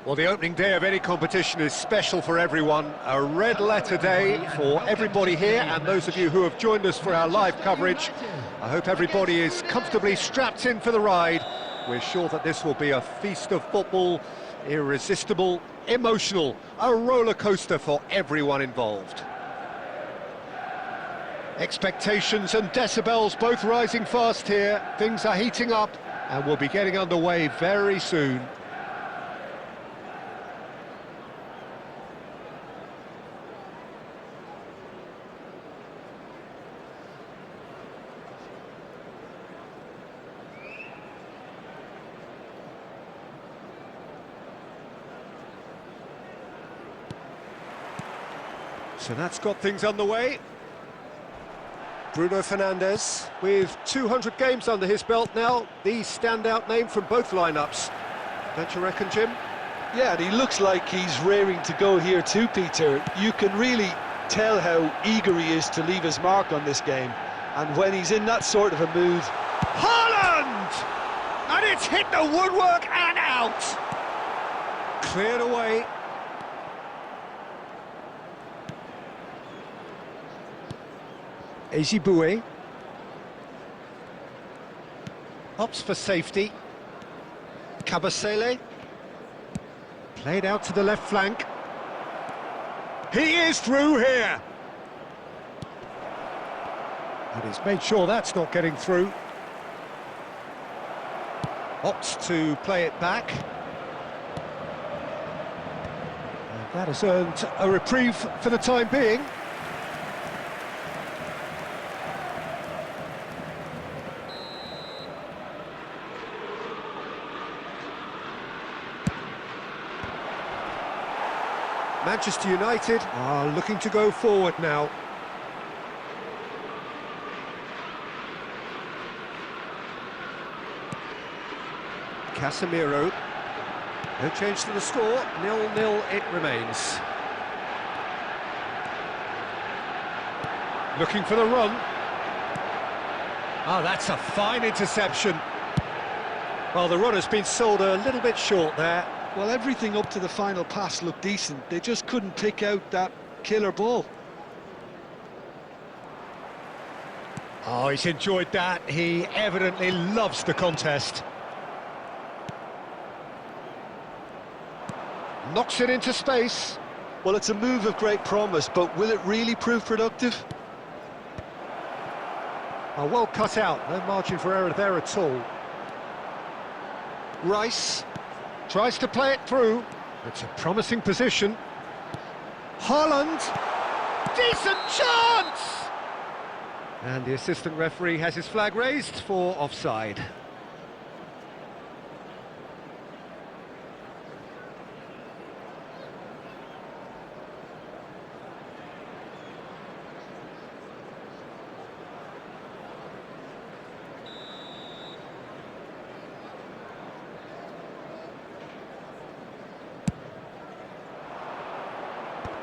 Well, the opening day of any competition is special for everyone. A red letter day for everybody here, and those of you who have joined us for our live coverage. I hope everybody is comfortably strapped in for the ride. We're sure that this will be a feast of football, irresistible, emotional, a roller coaster for everyone involved. Expectations and decibels both rising fast here. Things are heating up, and we'll be getting underway very soon. So that's got things underway. Bruno Fernandes, with 200 games under his belt now, the standout name from both lineups. Don't you reckon, Jim? Yeah, and he looks like he's raring to go here too, Peter. You can really tell how eager he is to leave his mark on this game. And when he's in that sort of a mood... Haaland! And it's hit the woodwork and out! Cleared away. Ejibue opts for safety. Kabasele played out to the left flank. He is through here, and he's made sure that's not getting through. Opts to play it back, and that has earned a reprieve for the time being. Manchester United are looking to go forward now. Casemiro. No change to the score. 0-0 it remains. Looking for the run. Oh, that's a fine interception. Well, the run has been sold a little bit short there. Well, everything up to the final pass looked decent. They just couldn't pick out that killer ball. Oh, he's enjoyed that. He evidently loves the contest. Knocks it into space. Well, it's a move of great promise, but will it really prove productive? Oh, well cut out. No margin for error there at all. Rice tries to play it through. It's a promising position. Haaland! Decent chance! And the assistant referee has his flag raised for offside.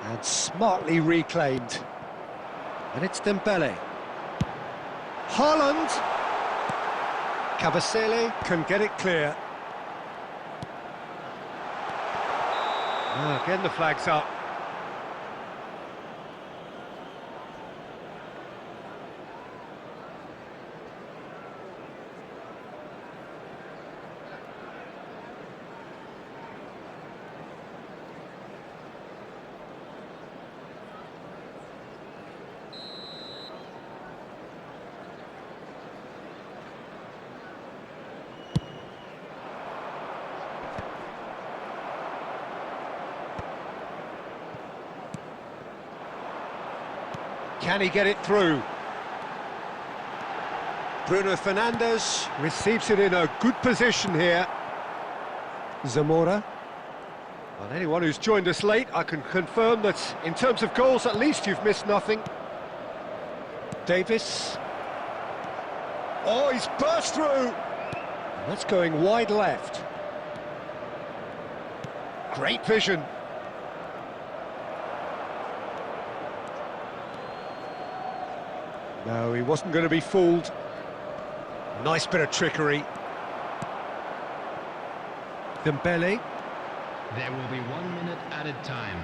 And smartly reclaimed. And it's Dembele. Haaland! Kabasele can get it clear. Again the flag's up. Can he get it through? Bruno Fernandes receives it in a good position here. Zamora. Well, anyone who's joined us late, I can confirm that in terms of goals, at least you've missed nothing. Davis. Oh, he's burst through. That's going wide left. Great vision. No, he wasn't going to be fooled. Nice bit of trickery. Dembele. There will be 1 minute added time.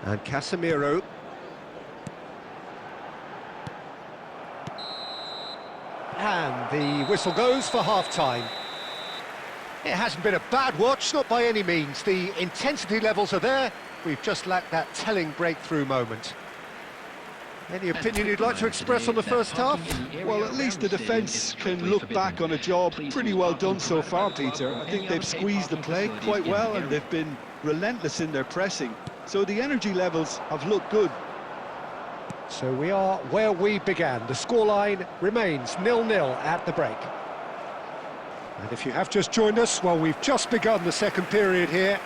And Casemiro. And the whistle goes for half-time. It hasn't been a bad watch, not by any means. The intensity levels are there. We've just lacked that telling breakthrough moment. Any opinion you'd like to express on the first half? Well, at least the defence can look back on a job pretty well done so far, Peter. I think they've squeezed the play quite well and they've been relentless in their pressing. So the energy levels have looked good. So we are where we began. The scoreline remains 0-0 at the break. And if you have just joined us, well, we've just begun the second period here.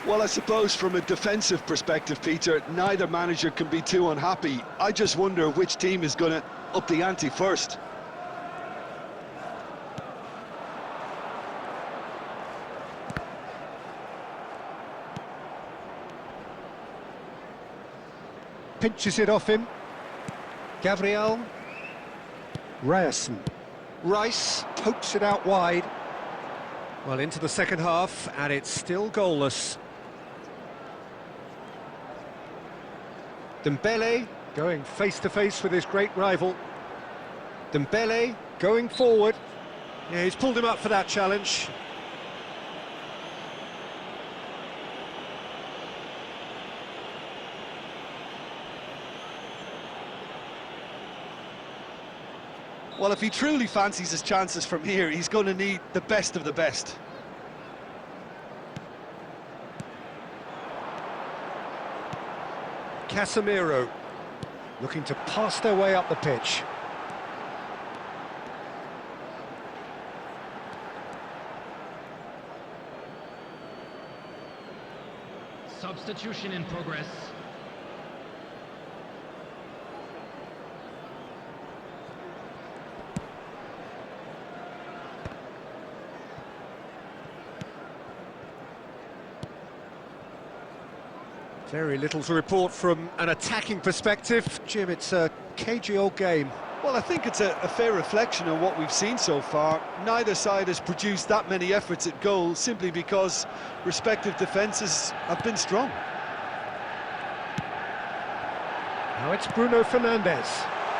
Well, I suppose from a defensive perspective, Peter, neither manager can be too unhappy. I just wonder which team is going to up the ante first. Pinches it off him. Gabriel. Ryerson. Rice pokes it out wide. Well, into the second half, and it's still goalless. Dembele going face-to-face with his great rival. Dembele going forward. Yeah, he's pulled him up for that challenge. Well, if he truly fancies his chances from here, he's going to need the best of the best. Casemiro looking to pass their way up the pitch. Substitution in progress. Very little to report from an attacking perspective. Jim, it's a cagey old game. Well, I think it's a fair reflection on what we've seen so far. Neither side has produced that many efforts at goal simply because respective defences have been strong. Now it's Bruno Fernandes.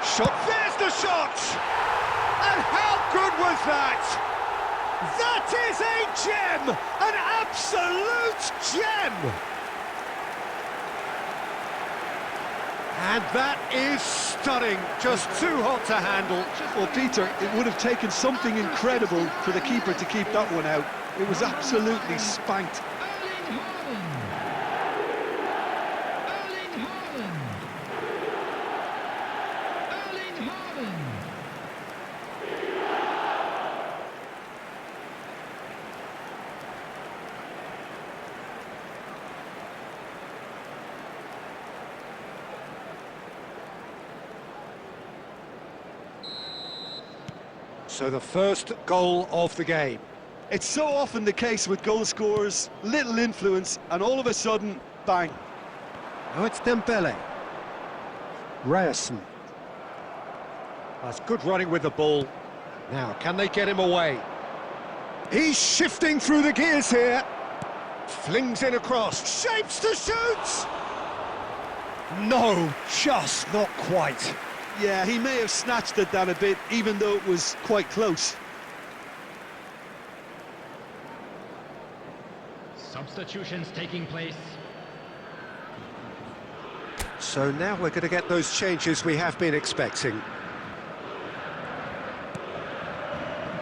Shot, there's the shot! And how good was that? That is a gem! An absolute gem! And that is stunning, just too hot to handle. Well, Peter, it would have taken something incredible for the keeper to keep that one out. It was absolutely spanked. So the first goal of the game. It's so often the case with goal scorers, little influence, and all of a sudden, bang. Now it's Dembele. Ryerson. That's good running with the ball. Now, can they get him away? He's shifting through the gears here. Flings in across, shapes to shoot! No, just not quite. Yeah, he may have snatched at that a bit, even though it was quite close. Substitutions taking place. So now we're going to get those changes we have been expecting.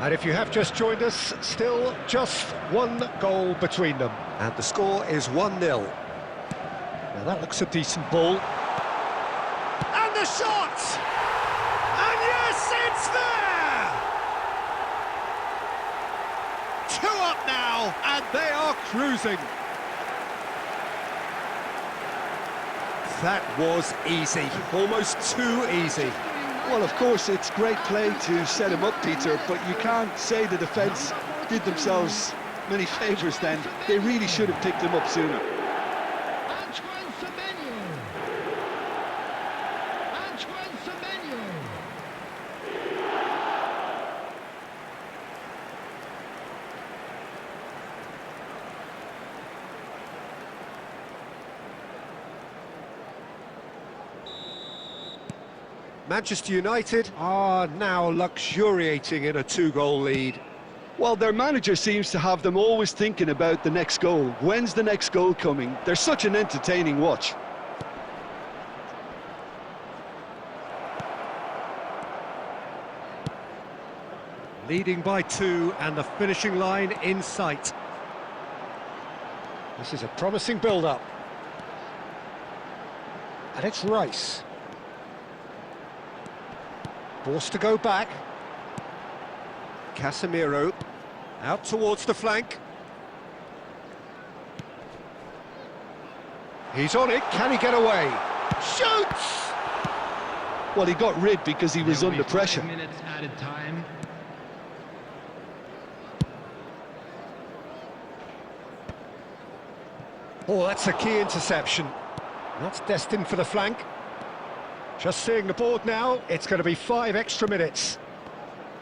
And if you have just joined us, still just one goal between them. And the score is 1-0. Now that looks a decent ball. And the shot! And yes, it's there! 2 up now, and they are cruising. That was easy, almost too easy. Well, of course, it's great play to set him up, Peter, but you can't say the defence did themselves many favours then. They really should have picked him up sooner. Manchester United are now luxuriating in a two-goal lead. Well, their manager seems to have them always thinking about the next goal. When's the next goal coming? They're such an entertaining watch. Leading by 2 and the finishing line in sight. This is a promising build-up. And it's Rice. Forced to go back. Casemiro out towards the flank. He's on it, can he get away? Shoots! Well, he got rid because he was There will under be 5 pressure. minutes added time. Oh, that's a key interception. That's destined for the flank. Just seeing the board now, it's going to be 5 extra minutes.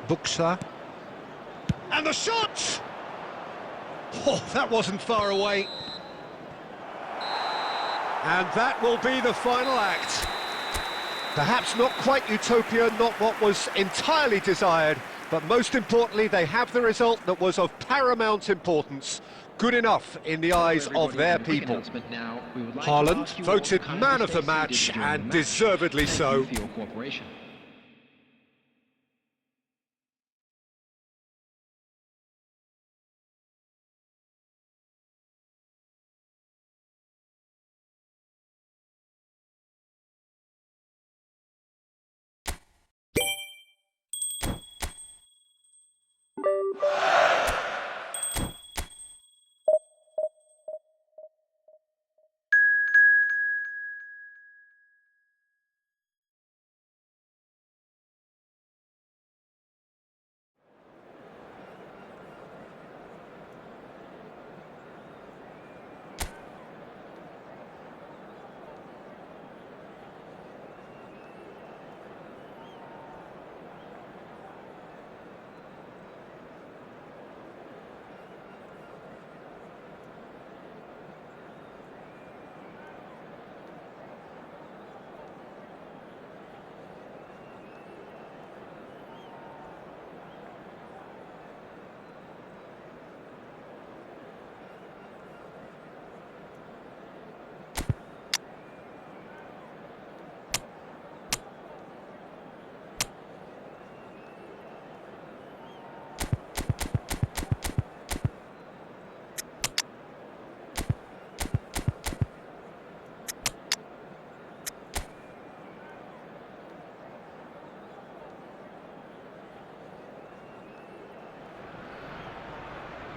Buxa. And the shot! Oh, that wasn't far away. And that will be the final act. Perhaps not quite utopia, not what was entirely desired, but most importantly, they have the result that was of paramount importance. Good enough in the eyes of their people. Haaland voted man of the match, and deservedly so.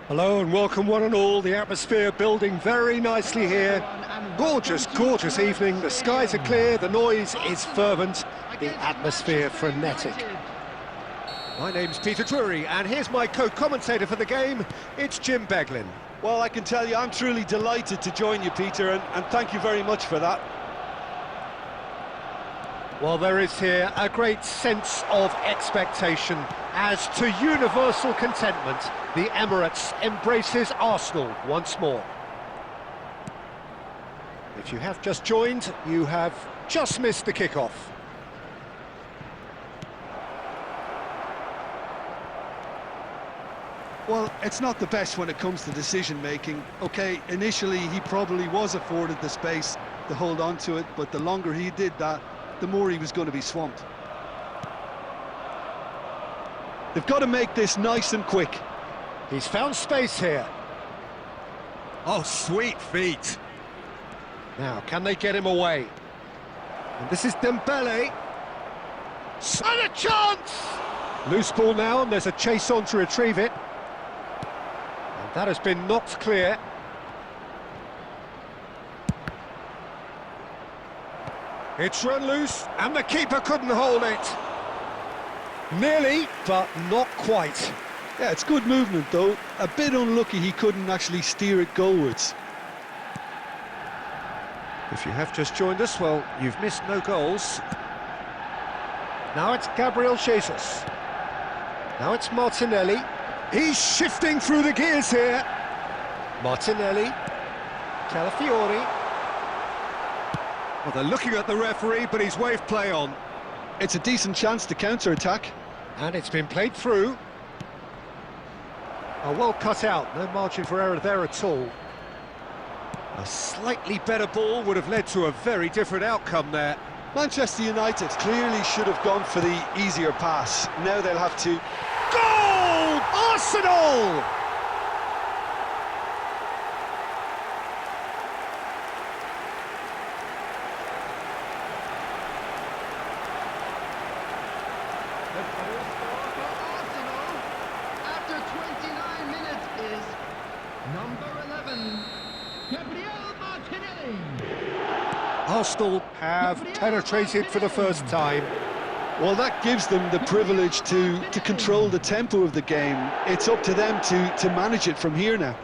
Hello and welcome one and all. The atmosphere building very nicely here. Gorgeous, gorgeous evening. The skies are clear, the noise is fervent, the atmosphere frenetic. My name's Peter Drury, and here's my co-commentator for the game. It's Jim Beglin. Well, I can tell you, I'm truly delighted to join you, Peter, and thank you very much for that. Well, there is here a great sense of expectation as to universal contentment. The Emirates embraces Arsenal once more. If you have just joined, you have just missed the kickoff. Well, it's not the best when it comes to decision-making. OK, initially he probably was afforded the space to hold on to it, but the longer he did that, the more he was going to be swamped. They've got to make this nice and quick. He's found space here. Oh, sweet feet. Now, can they get him away? And this is Dembele. And a chance! Loose ball now, and there's a chase on to retrieve it. And that has been knocked clear. It's run loose, and the keeper couldn't hold it. Nearly, but not quite. Yeah, it's good movement, though. A bit unlucky he couldn't actually steer it goalwards. If you have just joined us, well, you've missed no goals. Now it's Gabriel Jesus. Now it's Martinelli. He's shifting through the gears here. Martinelli. Calafiori. Well, they're looking at the referee, but he's waved play on. It's a decent chance to counter-attack. And it's been played through. Oh, well cut out, no margin for error there at all. A slightly better ball would have led to a very different outcome there. Manchester United clearly should have gone for the easier pass. Now they'll have to... Goal! Arsenal! After 29 minutes is number 11, Gabriel Martinelli. Arsenal have penetrated for the first time. Well, that gives them the privilege to control the tempo of the game. It's up to them to manage it from here now.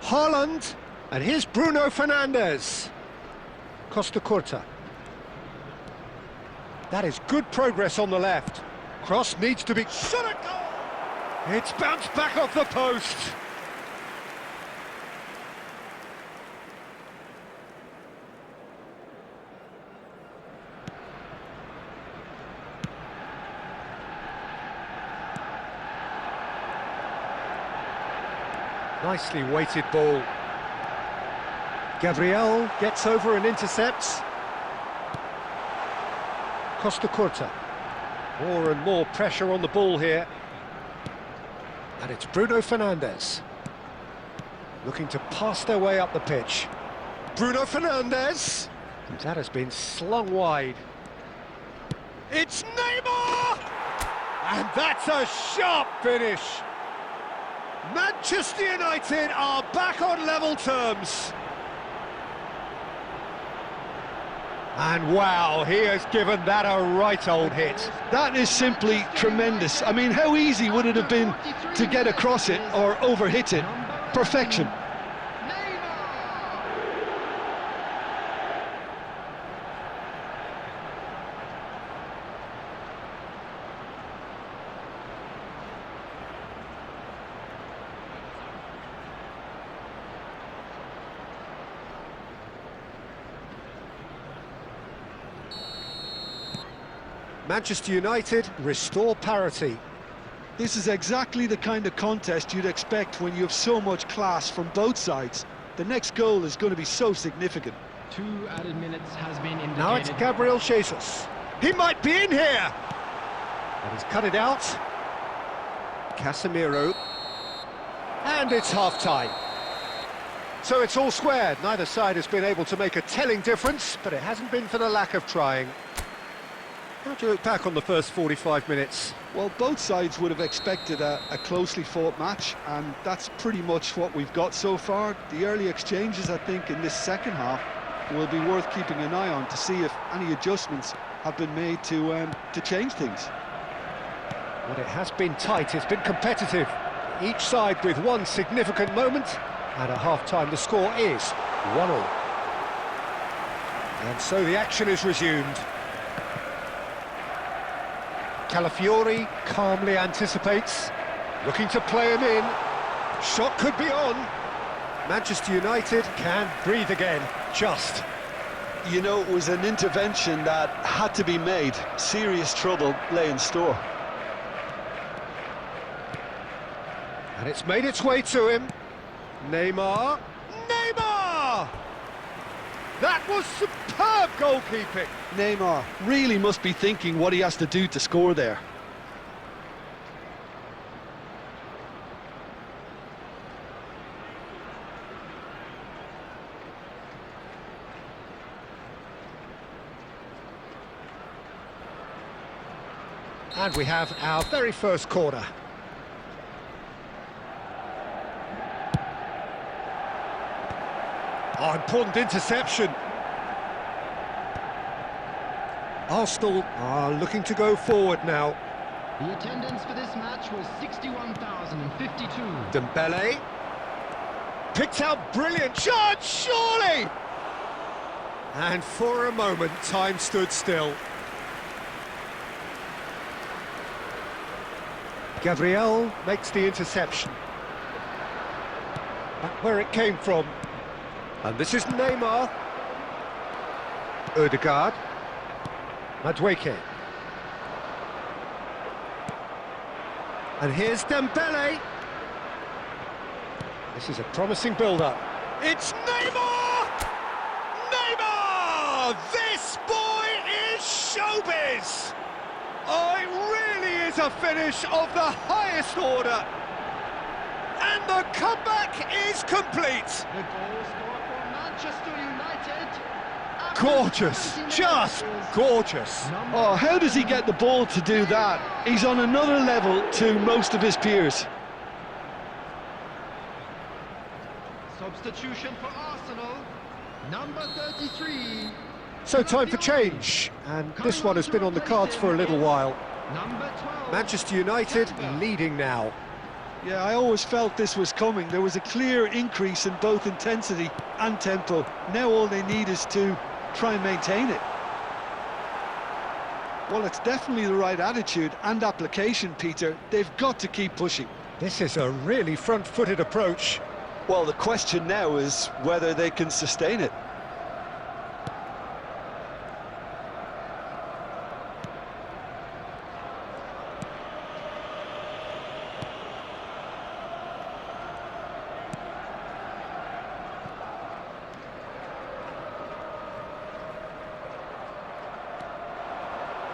Haaland, and here's Bruno Fernandes. Costa Curta. That is good progress on the left. Cross needs to be... Shot a goal! It's bounced back off the post. Nicely weighted ball. Gabriel gets over and intercepts. Costa Curta. More and more pressure on the ball here. And it's Bruno Fernandes. Looking to pass their way up the pitch. Bruno Fernandes! That has been slung wide. It's Neymar! And that's a sharp finish! Manchester United are back on level terms. And wow, he has given that a right old hit. That is simply tremendous. I mean, how easy would it have been to get across it or overhit it? Perfection. Manchester United restore parity. This is exactly the kind of contest you'd expect when you have so much class from both sides. The next goal is going to be so significant. 2 added minutes has been indicated. Now it's Gabriel Jesus. He might be in here! And he's cut it out. Casemiro. And it's half-time. So it's all squared. Neither side has been able to make a telling difference, but it hasn't been for the lack of trying. How do you look back on the first 45 minutes? Well, both sides would have expected a closely fought match, and that's pretty much what we've got so far. The early exchanges, I think, in this second half will be worth keeping an eye on to see if any adjustments have been made to change things. Well, it has been tight, it's been competitive. Each side with one significant moment, and at half-time the score is 1-1. And so the action is resumed. Calafiori calmly anticipates, looking to play him in. Shot could be on. Manchester United can breathe again, just. You know, it was an intervention that had to be made. Serious trouble lay in store. And it's made its way to him. Neymar. Neymar! That was superb goalkeeping. Neymar really must be thinking what he has to do to score there. And we have our very first corner. Oh, important interception. Arsenal are looking to go forward now. The attendance for this match was 61,052. Dembele. Picked out brilliant shot, surely! And for a moment, time stood still. Gabriel makes the interception. Back where it came from. And this is Neymar. Odegaard. Madueke. And here's Dembele. This is a promising build-up. It's Neymar! Neymar! This boy is showbiz! Oh, it really is a finish of the highest order. And the comeback is complete. The goal scored for Manchester United. Gorgeous, just gorgeous. Oh, how does he get the ball to do that? He's on another level to most of his peers. Substitution for Arsenal, number 33. So time for change, and this one has been on the cards for a little while. Number 12. Manchester United leading now. Yeah, I always felt this was coming. There was a clear increase in both intensity and tempo. Now all they need is to try and maintain it. Well, it's definitely the right attitude and application, Peter. They've got to keep pushing. This is a really front-footed approach. Well, the question now is whether they can sustain it.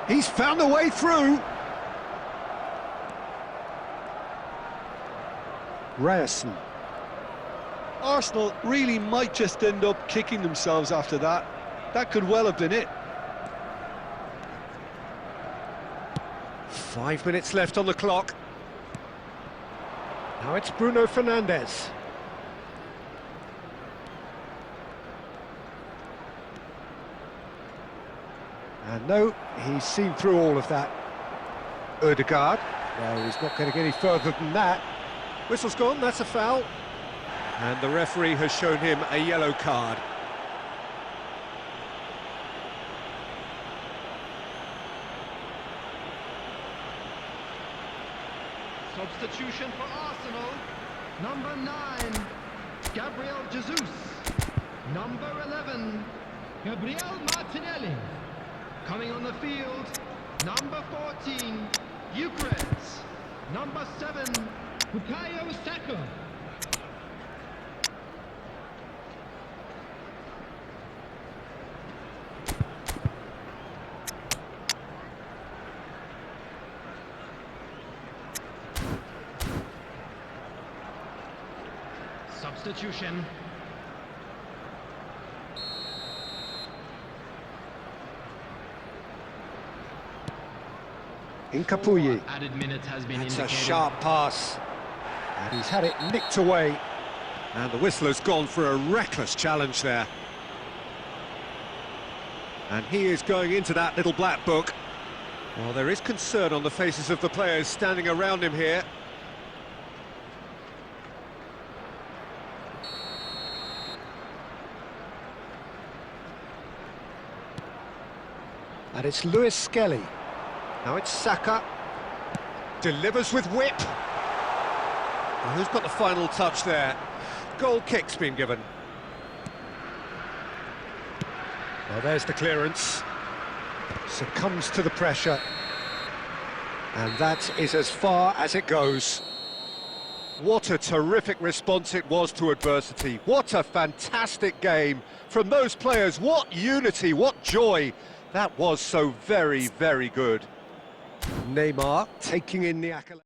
He's found a way through. Ryerson. Arsenal really might just end up kicking themselves after that. That could well have been it. 5 minutes left on the clock. Now it's Bruno Fernandes. And no, he's seen through all of that. Ødegaard. No, he's not getting any further than that. Whistle's gone, that's a foul. And the referee has shown him a yellow card. Substitution for Arsenal, number 9, Gabriel Jesus. Number 11, Gabriel Martinelli. Coming on the field, number 14, Eucharist. Number 7, Bukayo Saka. Substitution. Incapuyi. Added minutes has been It's indicated. a sharp pass. And he's had it nicked away. And the whistle has gone for a reckless challenge there. And he is going into that little black book. Well, there is concern on the faces of the players standing around him here. And it's Lewis Skelly. Now it's Saka. Delivers with whip. Well, who's got the final touch there? Goal kick's been given. Well, there's the clearance. Succumbs to the pressure. And that is as far as it goes. What a terrific response it was to adversity. What a fantastic game from those players. What unity, what joy. That was so very, very good. Neymar taking in the accolade.